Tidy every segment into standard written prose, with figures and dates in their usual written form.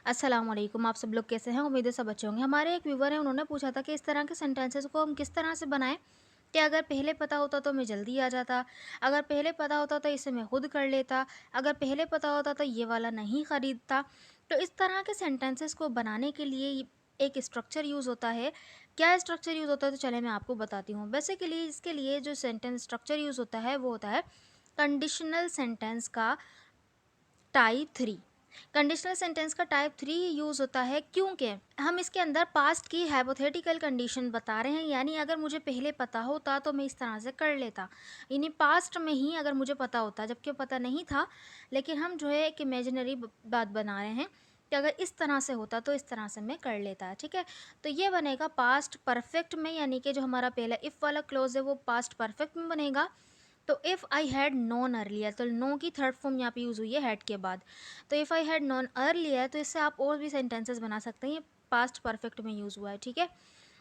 अस्सलाम वालेकुम। आप सब लोग कैसे हैं? उम्मीद है सब अच्छे होंगे। हमारे एक व्यूवर हैं, उन्होंने पूछा था कि इस तरह के सेंटेंसेस को हम किस तरह से बनाएं कि अगर पहले पता होता तो मैं जल्दी आ जाता, अगर पहले पता होता तो इसे मैं खुद कर लेता, अगर पहले पता होता तो ये वाला नहीं ख़रीदता। तो इस तरह के सेंटेंसेस को बनाने के लिए एक स्ट्रक्चर यूज़ होता है। क्या स्ट्रक्चर यूज़ होता है? तो चले मैं आपको बताती हूँ। बेसिकली इसके लिए जो सेंटेंस स्ट्रक्चर यूज़ होता है वो होता है कंडीशनल सेंटेंस का टाइप 3। कंडीशनल सेंटेंस का टाइप 3 यूज़ होता है क्योंकि हम इसके अंदर पास्ट की हाइपोथेटिकल कंडीशन बता रहे हैं, यानी अगर मुझे पहले पता होता तो मैं इस तरह से कर लेता। यानी पास्ट में ही अगर मुझे पता होता, जबकि पता नहीं था, लेकिन हम जो है एक इमेजिनरी बात बना रहे हैं कि अगर इस तरह से होता तो इस तरह से मैं कर लेता। ठीक है, तो ये बनेगा पास्ट परफेक्ट में, यानी कि जो हमारा पहला इफ़ वाला क्लोज है वो पास्ट परफेक्ट में बनेगा। तो if I had known earlier, तो नो की थर्ड फॉर्म यहाँ पे यूज़ हुई है हैड के बाद। तो if I had known earlier, तो इससे आप और भी सेंटेंसेस बना सकते हैं। ये पास्ट परफेक्ट में यूज़ हुआ है। ठीक है,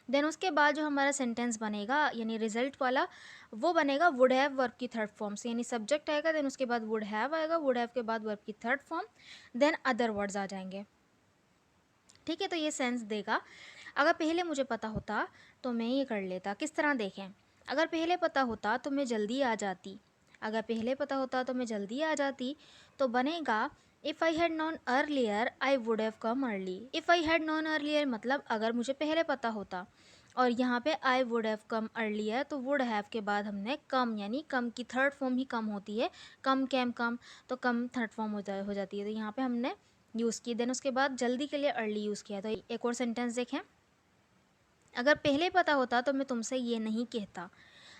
देन उसके बाद जो हमारा सेंटेंस बनेगा यानी रिजल्ट वाला, वो बनेगा वुड हैव वर्ब की थर्ड फॉर्म से। यानी सब्जेक्ट आएगा, देन उसके बाद वुड हैव आएगा, वुड हैव के बाद वर्ब की third form, then other words आ जाएंगे। ठीक है, तो ये सेंस देगा। अगर पहले मुझे पता होता तो मैं ये कर लेता। किस तरह देखें, अगर पहले पता होता तो मैं जल्दी आ जाती, अगर पहले पता होता तो मैं जल्दी आ जाती, तो बनेगा if I had non earlier I would have come early. If I had non earlier मतलब अगर मुझे पहले पता होता, और यहाँ पे I would have come earlier, तो वुड हैव के बाद हमने कम, यानी कम की थर्ड फॉर्म ही कम होती है। कम कैम कम, तो कम थर्ड फॉर्म हो जाती है, तो यहाँ पे हमने यूज़ की। देन उसके बाद जल्दी के लिए अर्ली यूज़ किया। तो एक और सेंटेंस देखें, अगर पहले पता होता तो मैं तुमसे ये नहीं कहता,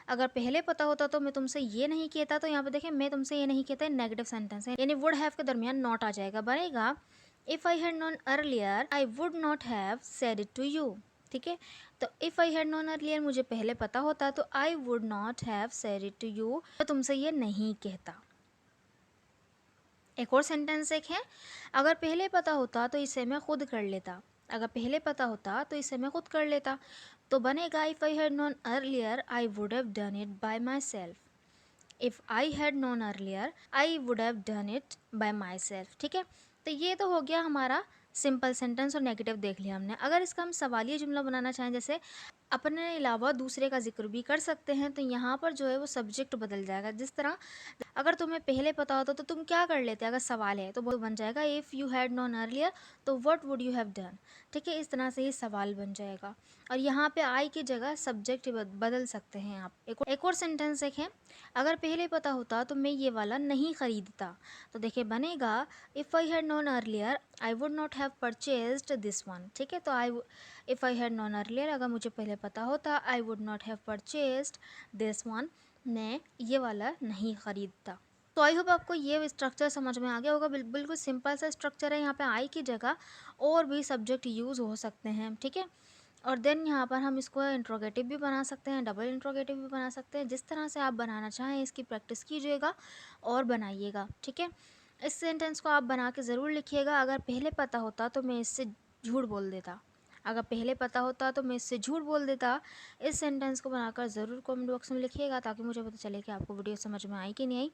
अगर पहले पता होता तो मैं तुमसे ये नहीं कहता। तो यहाँ पे देखें, मैं तुमसे ये नहीं कहता नेगेटिव सेंटेंस है, यानी वुड हैव के दरमियान नॉट आ जाएगा। बनेगा if I had known earlier I would not have said it to you. ठीक है, तो if I had known earlier, मुझे पहले पता होता तो I would not have said it to you, मैं तुमसे ये नहीं कहता। एक और सेंटेंस एक है, अगर पहले पता होता तो इसे मैं खुद कर लेता, अगर पहले पता होता तो इसे मैं खुद कर लेता। तो बनेगा if I had known earlier I would have done it by my self. If I had known earlier I would have done it by my self. ठीक है, तो ये तो हो गया हमारा सिंपल सेंटेंस और नेगेटिव देख लिया हमने। अगर इसका हम सवालिया जुमला बनाना चाहें, जैसे अपने अलावा दूसरे का जिक्र भी कर सकते हैं, तो यहाँ पर जो है वो सब्जेक्ट बदल जाएगा। जिस तरह अगर तुम्हें पहले पता होता तो तुम क्या कर लेते, अगर सवाल है तो वो बन जाएगा if you had known earlier तो what would you have done. ठीक है, इस तरह से ये सवाल बन जाएगा, और यहाँ पे आई की जगह सब्जेक्ट बदल सकते हैं आप। एक और सेंटेंस देखें, अगर पहले पता होता तो मैं ये वाला नहीं ख़रीदता। तो देखिए बनेगा if I had known earlier I would not have purchased this one. ठीक है, तो if I had known earlier, अगर मुझे पहले पता होता, आई would not have purchased this one, मैं ये वाला नहीं ख़रीदता। तो आई होप आपको ये स्ट्रक्चर समझ में आ गया होगा। बिल्कुल सिंपल सा स्ट्रक्चर है। यहाँ पे आई की जगह और भी सब्जेक्ट यूज़ हो सकते हैं। ठीक है, और देन यहाँ पर हम इसको इंट्रोगेटिव भी बना सकते हैं, डबल इंट्रोगेटिव भी बना सकते हैं। जिस तरह से आप बनाना चाहें इसकी प्रैक्टिस कीजिएगा और बनाइएगा। ठीक है, इस सेंटेंस को आप बना के ज़रूर लिखिएगा, अगर पहले पता होता तो मैं इससे झूठ बोल देता, अगर पहले पता होता तो मैं इससे झूठ बोल देता। इस सेंटेंस को बनाकर ज़रूर कमेंट बॉक्स में लिखिएगा, ताकि मुझे पता चले कि आपको वीडियो समझ में आई कि नहीं आई।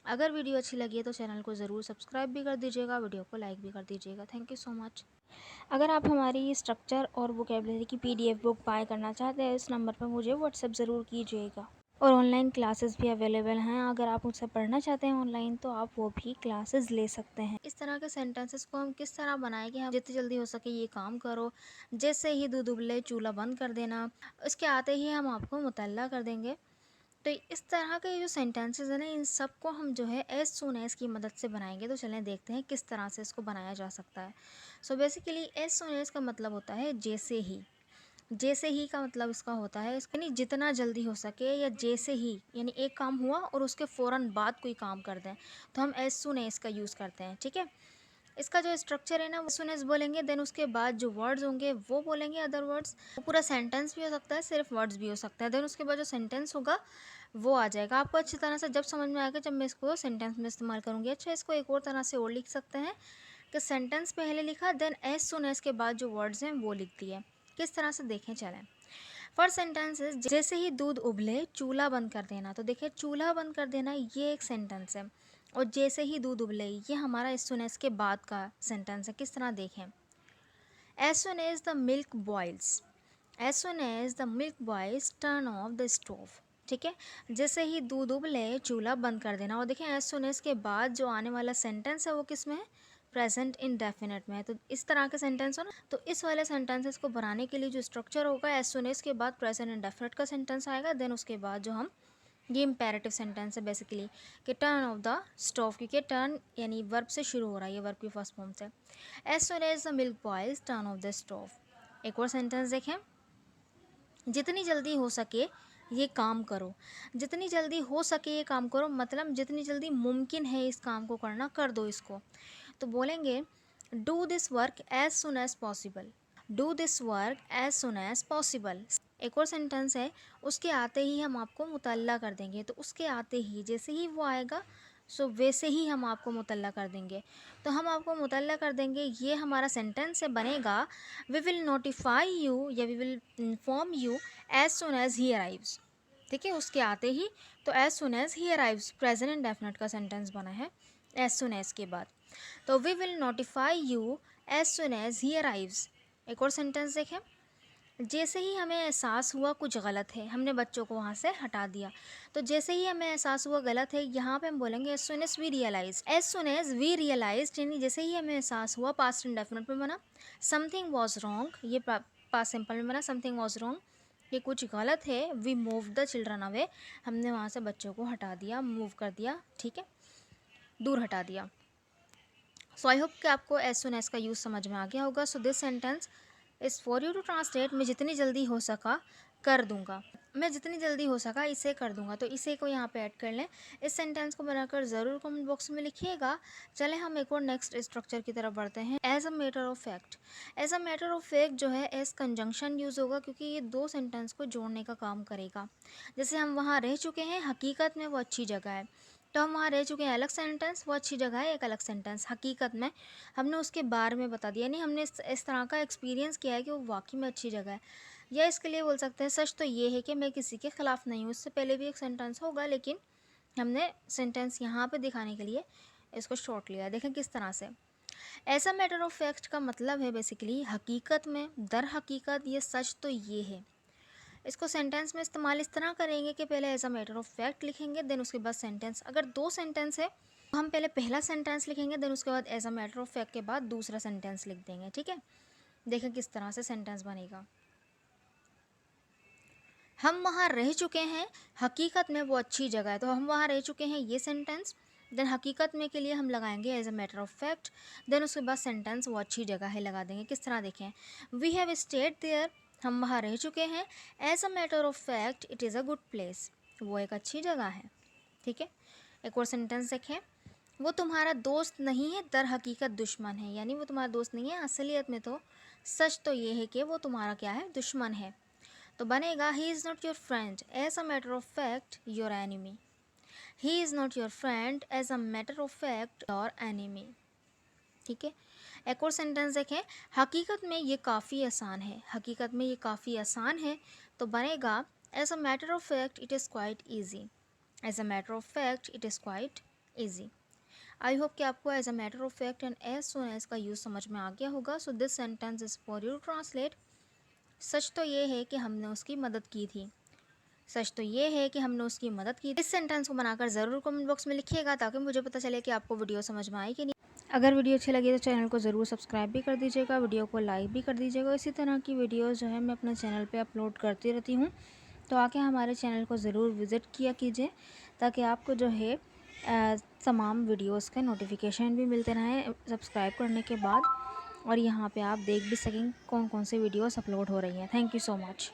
अगर वीडियो अच्छी लगी है तो चैनल को ज़रूर सब्सक्राइब भी कर दीजिएगा, वीडियो को लाइक भी कर दीजिएगा। Thank you so much. अगर आप हमारी स्ट्रक्चर और वोकेबलरी की पीडीएफ बुक बाय करना चाहते हैं, इस नंबर पर मुझे व्हाट्सएप ज़रूर कीजिएगा। और ऑनलाइन क्लासेस भी अवेलेबल हैं, अगर आप मुझसे पढ़ना चाहते हैं ऑनलाइन तो आप वो भी क्लासेस ले सकते हैं। इस तरह के सेंटेंसेस को हम किस तरह बनाएं कि हम जितनी जल्दी हो सके ये काम करो, जैसे ही दूध उबले चूल्हा बंद कर देना, इसके आते ही हम आपको मुतल्ला कर देंगे। तो इस तरह के जो सेंटेंसेस हैं ना, इन सब को हम जो है एज सून एज की मदद से बनाएंगे। तो चलें देखते हैं किस तरह से इसको बनाया जा सकता है। So basically as soon as का मतलब होता है जैसे ही। जैसे ही का मतलब इसका होता है यानी जितना जल्दी हो सके, या जैसे ही यानी एक काम हुआ और उसके फ़ौरन बाद कोई काम कर दें, तो हम एज सून एज का यूज़ करते हैं। ठीक है, इसका जो स्ट्रक्चर है ना, वो सुन एज बोलेंगे, देन उसके बाद जो वर्ड्स होंगे वो बोलेंगे अदर वर्ड्स। वो पूरा सेंटेंस भी हो सकता है, सिर्फ वर्ड्स भी हो सकता है। देन उसके बाद जो सेंटेंस होगा वो आ जाएगा। आपको अच्छी तरह से जब समझ में आएगा, जब मैं इसको सेंटेंस में इस्तेमाल करूँगी। अच्छा, इसको एक और तरह से और लिख सकते हैं कि सेंटेंस पहले लिखा, देन एज सुन एज के बाद जो वर्ड्स हैं वो लिख दिए। किस तरह से देखें चलें। फर्स्ट सेंटेंस है जैसे ही दूध उबले चूल्हा बंद कर देना। तो देखिए चूल्हा बंद कर देना ये एक सेंटेंस है, और जैसे ही दूध उबले, ये हमारा एज सुन एज के बाद का सेंटेंस है। किस तरह देखें, as soon as the milk boils, as soon as the milk boils turn off the stove. ठीक है, जैसे ही दूध उबले चूल्हा बंद कर देना। और देखें एज सुन एज के बाद जो आने वाला सेंटेंस है वो किस में है, प्रेजेंट इंडेफिनिट में है। तो इस तरह के सेंटेंस हो ना, तो इस वाले सेंटेंसेस को बनाने के लिए जो स्ट्रक्चर होगा, एज सुन एज के बाद प्रेजेंट इंडेफिनिट का सेंटेंस आएगा, देन उसके बाद जो हम, ये इम्पेरेटिव सेंटेंस है बेसिकली, कि टर्न ऑफ द स्टोव, क्योंकि टर्न यानी वर्ब से शुरू हो रहा है, ये वर्ब की फर्स्ट फॉर्म से। As soon as the milk boils turn off the stove. एक और सेंटेंस देखें, जितनी जल्दी हो सके ये काम करो, जितनी जल्दी हो सके ये काम करो, मतलब जितनी जल्दी मुमकिन है इस काम को करना, कर दो इसको। तो बोलेंगे do this work as soon as possible, do this work as soon as possible. एक और सेंटेंस है, उसके आते ही हम आपको मुतल्ला कर देंगे। तो उसके आते ही, जैसे ही वो आएगा सो वैसे ही हम आपको मुतल्ला कर देंगे। तो हम आपको मुतल्ला कर देंगे, ये हमारा सेंटेंस से बनेगा, वी विल नोटिफाई यू या we will inform you as soon as he arrives. ठीक है, उसके आते ही, तो as soon as he arrives present indefinite का सेंटेंस बना है एज सुन एज के बाद। तो we will notify you as soon as he arrives. एक और सेंटेंस देखें, जैसे ही हमें एहसास हुआ कुछ गलत है, हमने बच्चों को वहाँ से हटा दिया। तो जैसे ही हमें एहसास हुआ गलत है, यहाँ पे हम बोलेंगे as soon as we realise, as soon as we realise, यानी जैसे ही हमें एहसास हुआ, पास्ट इंडेफिनिट में बना। समथिंग वॉज रॉन्ग, ये पास्ट सिंपल में बना, समथिंग वॉज रॉन्ग, ये कुछ गलत है। We move the children away, हमने वहाँ से बच्चों को हटा दिया, मूव कर दिया, ठीक है, दूर हटा दिया। सो आई होप कि आपको एज सुन एज का यूज़ समझ में आ गया होगा। So this sentence is for you to translate, मैं जितनी जल्दी हो सका कर दूंगा, मैं जितनी जल्दी हो सका इसे कर दूंगा। तो इसे को यहाँ पे ऐड कर लें। इस सेंटेंस को बनाकर ज़रूर कमेंट बॉक्स में लिखिएगा। चले हम एक और नेक्स्ट स्ट्रक्चर की तरफ बढ़ते हैं। As a matter of fact, as a matter of fact जो है एज कंजंक्शन यूज़ होगा, क्योंकि ये दो सेंटेंस को जोड़ने का काम करेगा। जैसे हम वहाँ रह चुके हैं, हकीकत में वो अच्छी जगह है। तो हम वहाँ रह चुके हैं अलग सेंटेंस, वो अच्छी जगह है एक अलग सेंटेंस, हकीकत में हमने उसके बारे में बता दिया, यानी हमने इस तरह का एक्सपीरियंस किया है कि वो वाकई में अच्छी जगह है। या इसके लिए बोल सकते हैं, सच तो ये है कि मैं किसी के ख़िलाफ़ नहीं हूँ। इससे पहले भी एक सेंटेंस होगा, लेकिन हमने सेंटेंस यहाँ पे दिखाने के लिए इसको शॉर्ट लिया। देखें किस तरह से, ऐसा मैटर ऑफ फैक्ट का मतलब है बेसिकली हकीकत में, दर हकीकत, ये सच तो ये है। इसको सेंटेंस में इस्तेमाल इस तरह करेंगे कि पहले as a matter of fact लिखेंगे, देन उसके बाद सेंटेंस। अगर दो सेंटेंस है तो हम पहले पहला सेंटेंस लिखेंगे, देन उसके बाद as a matter of fact के बाद दूसरा सेंटेंस लिख देंगे। ठीक है, देखें किस तरह से सेंटेंस बनेगा। हम वहाँ रह चुके हैं, हकीकत में वो अच्छी जगह है। तो हम वहाँ रह चुके हैं, ये सेंटेंस, देन हकीकत में के लिए हम लगाएंगे as a matter of fact, then उसके बाद सेंटेंस वो अच्छी जगह है लगा देंगे। किस तरह देखें, वी हैव स्टेड देयर, हम वहाँ रह चुके हैं, as a matter of fact it is a good place, वो एक अच्छी जगह है। ठीक है, एक और सेंटेंस देखें, वो तुम्हारा दोस्त नहीं है, दर हकीकत दुश्मन है, यानी वो तुम्हारा दोस्त नहीं है, असलियत में तो सच तो ये है कि वो तुम्हारा क्या है, दुश्मन है। तो बनेगा he is not your friend, as a matter of fact your enemy, he is not your friend, as a matter of fact your enemy. ठीक है, एक और सेंटेंस देखें, हकीकत में ये काफ़ी आसान है, हकीकत में ये काफ़ी आसान है। तो बनेगा as a matter of fact it is quite easy, as a matter of fact it is quite easy. I hope कि आपको as a matter of fact and as soon as का यूज़ समझ में आ गया होगा। So this sentence is for you translate, सच तो ये है कि हमने उसकी मदद की थी, सच तो ये है कि हमने उसकी मदद की। इस सेंटेंस को बनाकर ज़रूर कमेंट बॉक्स में लिखिएगा, ताकि मुझे पता चले कि आपको वीडियो समझ में आई कि नहीं। अगर वीडियो अच्छी लगी तो चैनल को ज़रूर सब्सक्राइब भी कर दीजिएगा, वीडियो को लाइक भी कर दीजिएगा। इसी तरह की वीडियोस जो है मैं अपने चैनल पे अपलोड करती रहती हूँ, तो आके हमारे चैनल को ज़रूर विज़िट किया कीजिए, ताकि आपको जो है तमाम वीडियोस के नोटिफिकेशन भी मिलते रहें सब्सक्राइब करने के बाद, और यहाँ पे आप देख भी सकें कौन कौन से वीडियोस अपलोड हो रही हैं। Thank you so much.